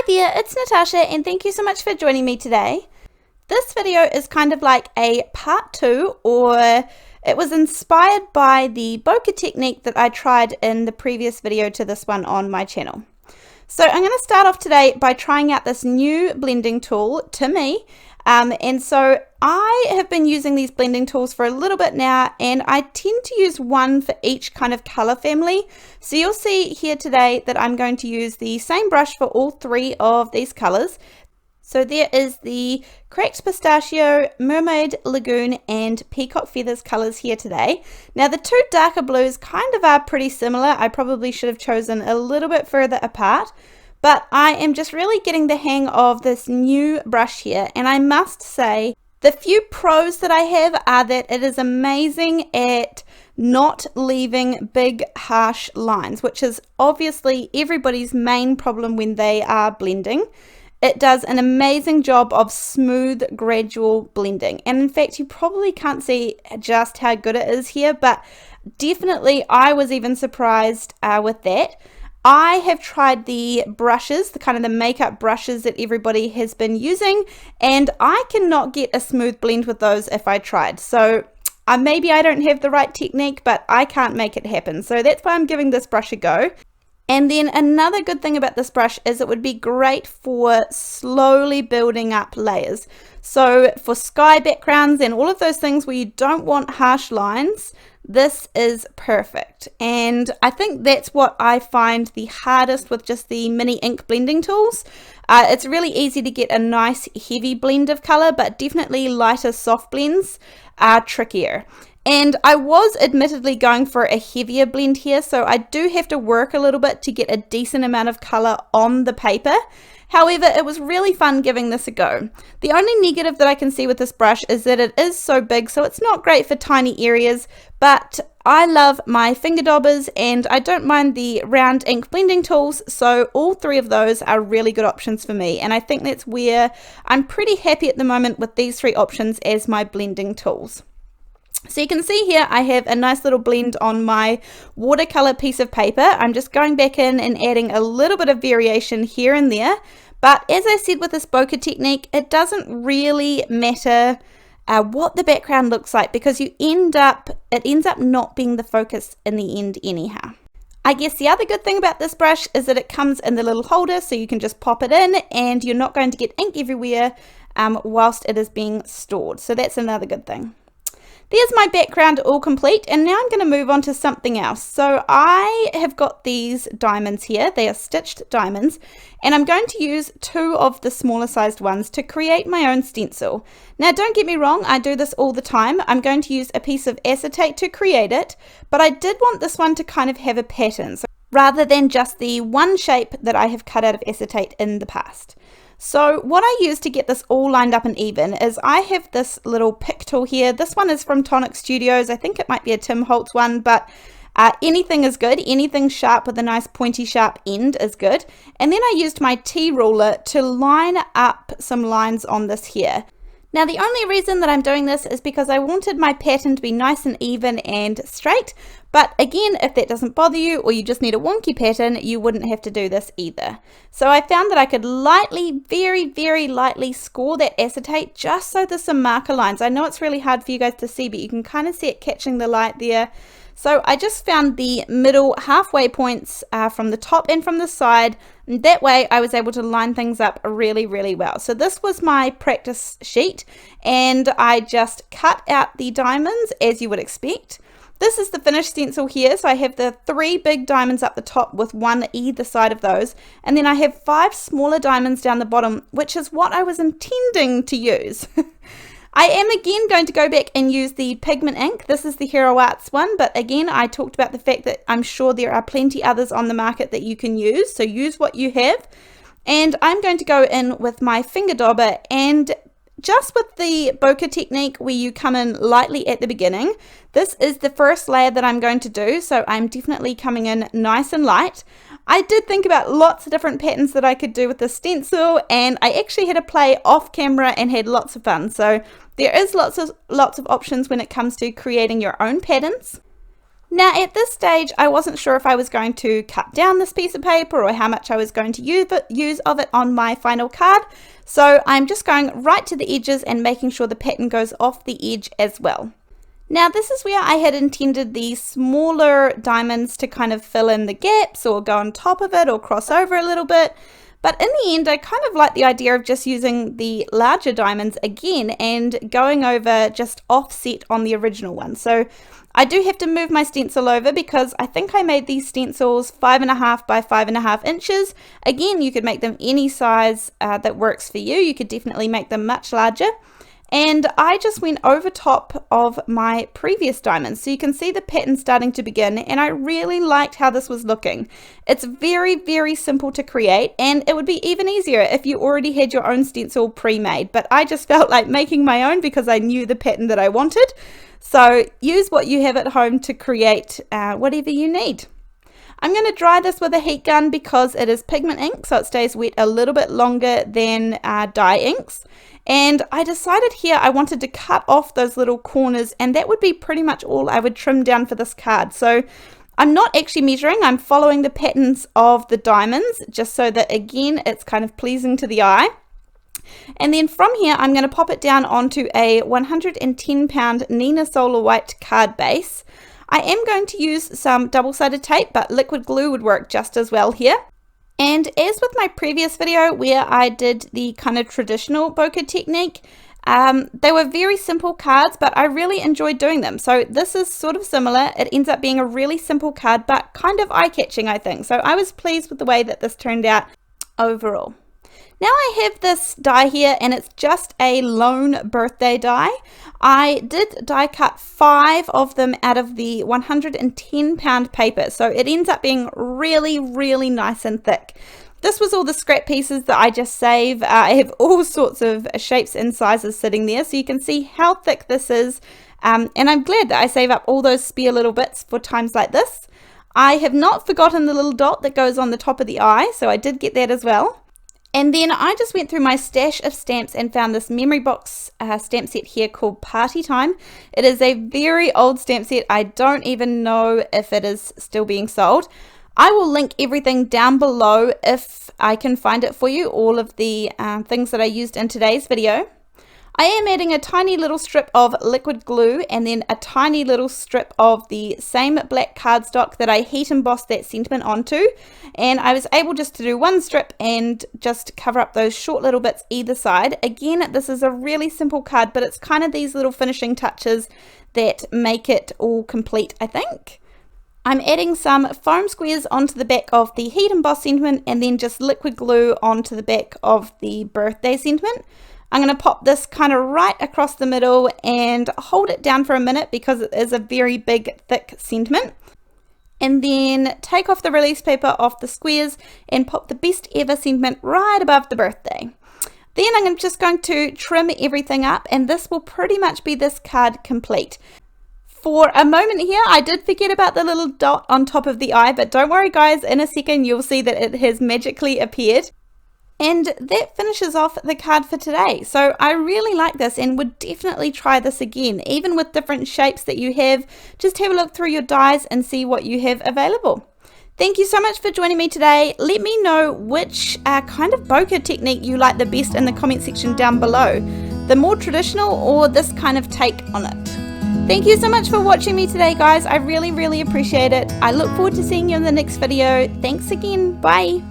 there, it's Natasha and thank you so much for joining me today. This video is kind of like a part 2, or it was inspired by the bokeh technique that I tried in the previous video to this one on my channel. So I'm going to start off today by trying out this new blending tool to me. And so I have been using these blending tools for a little bit now, and I tend to use one for each kind of color family. So you'll see here today that I'm going to use the same brush for all 3 of these colors. So there is the Cracked Pistachio, Mermaid, Lagoon, and Peacock Feathers colors here today. Now the 2 darker blues kind of are pretty similar. I probably should have chosen a little bit further apart. But I am just really getting the hang of this new brush here, and I must say the few pros that I have are that it is amazing at not leaving big harsh lines, which is obviously everybody's main problem when they are blending. It does an amazing job of smooth, gradual blending, and in fact you probably can't see just how good it is here, but definitely I was even surprised with that. I have tried the brushes, the kind of the makeup brushes that everybody has been using, and I cannot get a smooth blend with those if I tried. So maybe I don't have the right technique, but I can't make it happen. So that's why I'm giving this brush a go. And then another good thing about this brush is it would be great for slowly building up layers. So for sky backgrounds and all of those things where you don't want harsh lines, this is perfect. And I think that's what I find the hardest with just the mini ink blending tools. It's really easy to get a nice heavy blend of color, but definitely lighter soft blends are trickier. And I was admittedly going for a heavier blend here, so I do have to work a little bit to get a decent amount of color on the paper. However, it was really fun giving this a go. The only negative that I can see with this brush is that it is so big, so it's not great for tiny areas, but I love my finger daubers and I don't mind the round ink blending tools, so all 3 of those are really good options for me, and I think that's where I'm pretty happy at the moment with these 3 options as my blending tools. So you can see here I have a nice little blend on my watercolor piece of paper. I'm just going back in and adding a little bit of variation here and there. But as I said with this bokeh technique, it doesn't really matter what the background looks like, because it ends up not being the focus in the end anyhow. I guess the other good thing about this brush is that it comes in the little holder, so you can just pop it in and you're not going to get ink everywhere whilst it is being stored. So that's another good thing. There's my background all complete, and now I'm going to move on to something else. So I have got these diamonds here. They are stitched diamonds, and I'm going to use 2 of the smaller sized ones to create my own stencil. Now don't get me wrong, I do this all the time. I'm going to use a piece of acetate to create it, but I did want this one to kind of have a pattern, so rather than just the one shape that I have cut out of acetate in the past. So what I use to get this all lined up and even is I have this little pick tool here. This one is from Tonic Studios. I think it might be a Tim Holtz one, but anything is good. Anything sharp with a nice pointy sharp end is good. And then I used my T-ruler to line up some lines on this here. Now the only reason that I'm doing this is because I wanted my pattern to be nice and even and straight, but again, if that doesn't bother you or you just need a wonky pattern, you wouldn't have to do this either. So I found that I could lightly, very, very lightly score that acetate just so there's some marker lines. I know it's really hard for you guys to see, but you can kind of see it catching the light there. So I just found the middle halfway points from the top and from the side, and that way I was able to line things up really, really well. So this was my practice sheet, and I just cut out the diamonds as you would expect. This is the finished stencil here, so I have the 3 big diamonds up the top with 1 either side of those, and then I have 5 smaller diamonds down the bottom, which is what I was intending to use. I am again going to go back and use the Pigment ink. This is the Hero Arts one, but again, I talked about the fact that I'm sure there are plenty others on the market that you can use, so use what you have. And I'm going to go in with my finger dauber, and just with the bokeh technique where you come in lightly at the beginning, this is the first layer that I'm going to do, so I'm definitely coming in nice and light. I did think about lots of different patterns that I could do with the stencil, and I actually had a play off camera and had lots of fun. So there is lots of options when it comes to creating your own patterns. Now at this stage, I wasn't sure if I was going to cut down this piece of paper or how much I was going to use of it on my final card. So I'm just going right to the edges and making sure the pattern goes off the edge as well. Now this is where I had intended the smaller diamonds to kind of fill in the gaps or go on top of it or cross over a little bit. But in the end, I kind of like the idea of just using the larger diamonds again and going over just offset on the original one. So I do have to move my stencil over because I think I made these stencils 5.5 by 5.5 inches. Again, you could make them any size that works for you. You could definitely make them much larger. And I just went over top of my previous diamonds. So you can see the pattern starting to begin, and I really liked how this was looking. It's very, very simple to create, and it would be even easier if you already had your own stencil pre-made. But I just felt like making my own because I knew the pattern that I wanted. So use what you have at home to create whatever you need. I'm going to dry this with a heat gun because it is pigment ink, so it stays wet a little bit longer than dye inks. And I decided here I wanted to cut off those little corners, and that would be pretty much all I would trim down for this card. So I'm not actually measuring, I'm following the patterns of the diamonds just so that again it's kind of pleasing to the eye. And then from here I'm going to pop it down onto a 110 pound Nina Solar White card base. I am going to use some double-sided tape, but liquid glue would work just as well here. And as with my previous video where I did the kind of traditional bokeh technique, they were very simple cards, but I really enjoyed doing them. So this is sort of similar. It ends up being a really simple card, but kind of eye-catching, I think. So I was pleased with the way that this turned out overall. Now I have this die here, and it's just a lone birthday die. I did die cut 5 of them out of the 110 pound paper, so it ends up being really, really nice and thick. This was all the scrap pieces that I just save. I have all sorts of shapes and sizes sitting there, so you can see how thick this is. And I'm glad that I save up all those spare little bits for times like this. I have not forgotten the little dot that goes on the top of the eye, so I did get that as well. And then I just went through my stash of stamps and found this memory box stamp set here called Party Time. It is a very old stamp set. I don't even know if it is still being sold. I will link everything down below if I can find it for you, all of the things that I used in today's video. I am adding a tiny little strip of liquid glue and then a tiny little strip of the same black cardstock that I heat embossed that sentiment onto, and I was able just to do one strip and just cover up those short little bits either side. Again, this is a really simple card, but it's kind of these little finishing touches that make it all complete, I think. I'm adding some foam squares onto the back of the heat embossed sentiment and then just liquid glue onto the back of the birthday sentiment. I'm going to pop this kind of right across the middle and hold it down for a minute because it is a very big, thick sentiment. And then take off the release paper off the squares and pop the best ever sentiment right above the birthday. Then I'm just going to trim everything up, and this will pretty much be this card complete. For a moment here, I did forget about the little dot on top of the eye, but don't worry guys, in a second you'll see that it has magically appeared. And that finishes off the card for today. So I really like this and would definitely try this again, even with different shapes that you have. Just have a look through your dies and see what you have available. Thank you so much for joining me today. Let me know which kind of bokeh technique you like the best in the comment section down below. The more traditional or this kind of take on it. Thank you so much for watching me today guys. I really, really appreciate it. I look forward to seeing you in the next video. Thanks again. Bye.